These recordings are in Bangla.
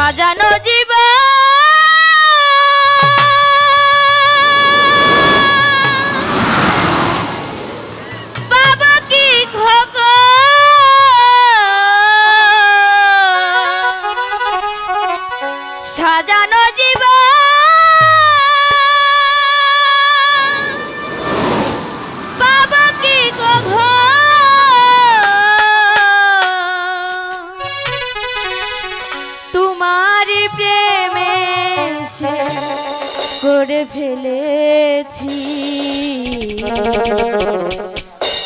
সাজানো জীবন বাবা কি খোকো সাজানো জীবন বাবা কি খোকো তোমারি প্রেমে সে করে ফেলেছি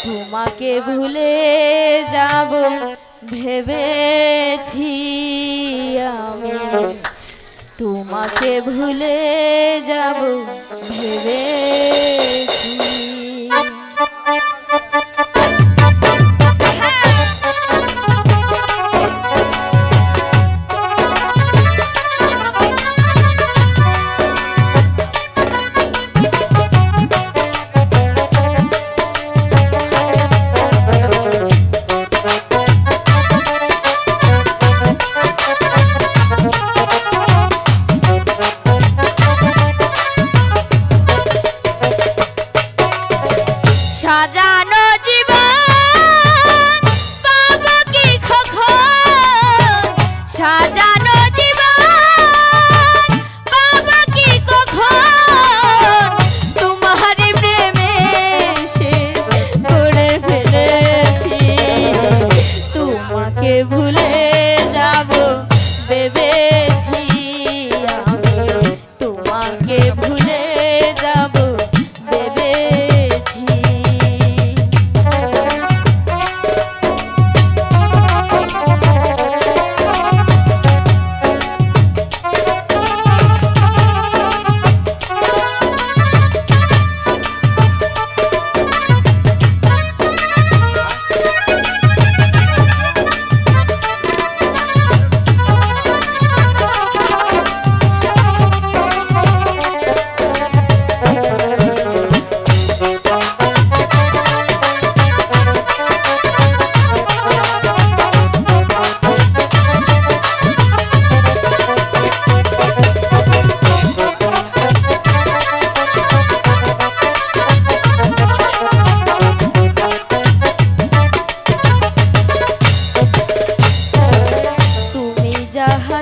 তোমাকে ভুলে যাব ভেবেছি আমি তোমাকে ভুলে যাব ভেবেছি সাজানো জীবন পাবো কি কখন সাজানো জীবন পাবো কি কখন তোমারই প্রেমে সে করে ফেলেছি তোমাকে ভুলে যাব ভেবেছি আমি তোমাকে ভুলে যাব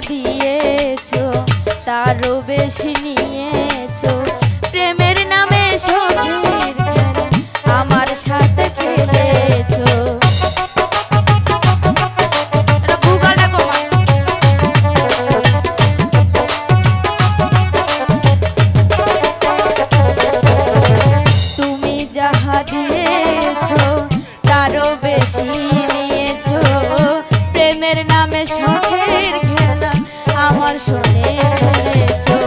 দিয়েছো তারও বেশি নিয়েছো প্রেমের নামে সখীর খেলা আমার সাথে খেলেছো তুমি যাহা দিয়েছো তারও বেশি নিয়েছো প্রেমের নামে সখীর খেলা আমার শুনে ফেলেছো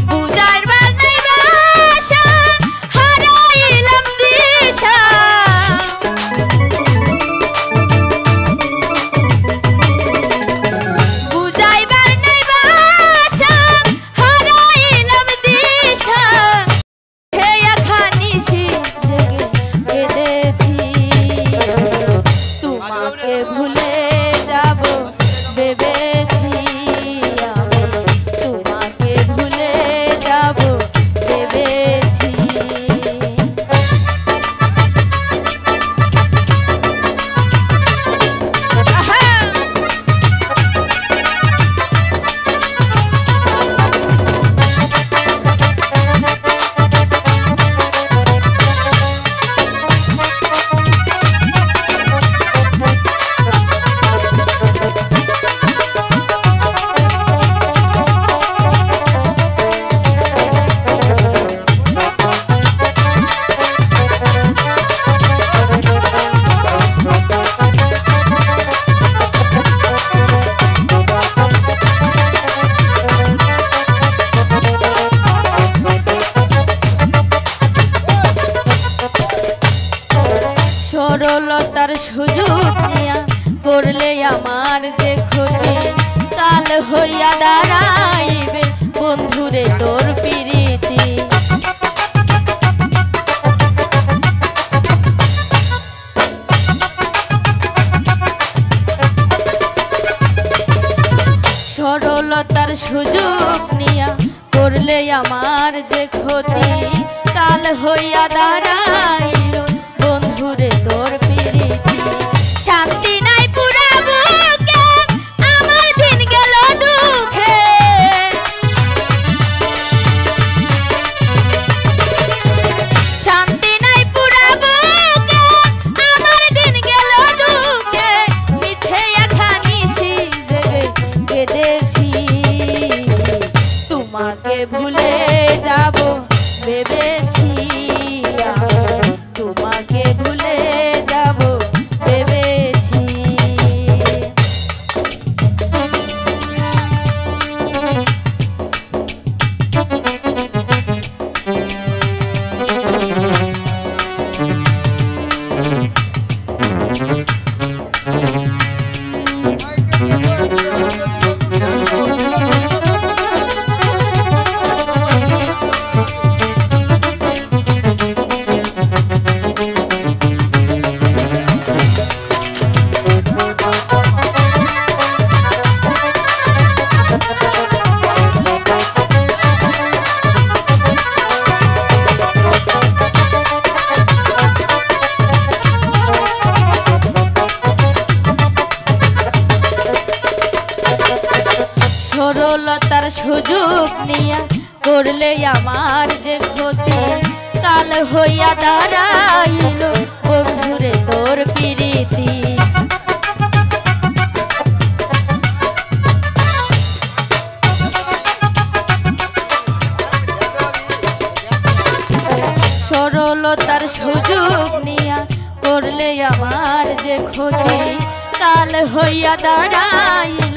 বুঝার বার নাই ভাষা হারাইলাম দিশা বুঝাইবার নাই ভাষা হারাইলাম দিশা হে খানি জেগে কেঁদেছি তোমাকে ভুলে যাব ভেবেছি তোমাকে ভুলে যাব ভেবেছি সরলতার সুযোগ নিয়া করলে আমার যে ক্ষতি কাল হইয়া দাঁড়াইবে বন্ধুরে তোর প্রীতি সরল সরলতার সুযোগ নিয়া করলে আমার যে ক্ষতি কাল হইয়া দাঁড়াইল বন্ধুরে তোর প্রীতি শান্তি নাই পুরা বুকে আমার দিন গেল দুঃখে শান্তি নাই পুরা বুকে আমার দিন গেল দুঃখে মিছে এখানি জেগে কেঁদেছি তোমাকে ভুলে যাব ভেবেছি তোমাকে ভুলে যাব ভেবেছি সরলতার সুযোগ নিয়া করলে আমার যে ক্ষতি কাল হইয়া দাঁড়াইল বন্ধুরে তোর প্রীতি সরলতার সুযোগ নিয়া করলে আমার যে ক্ষতি কাল হইয়া দাঁড়াইল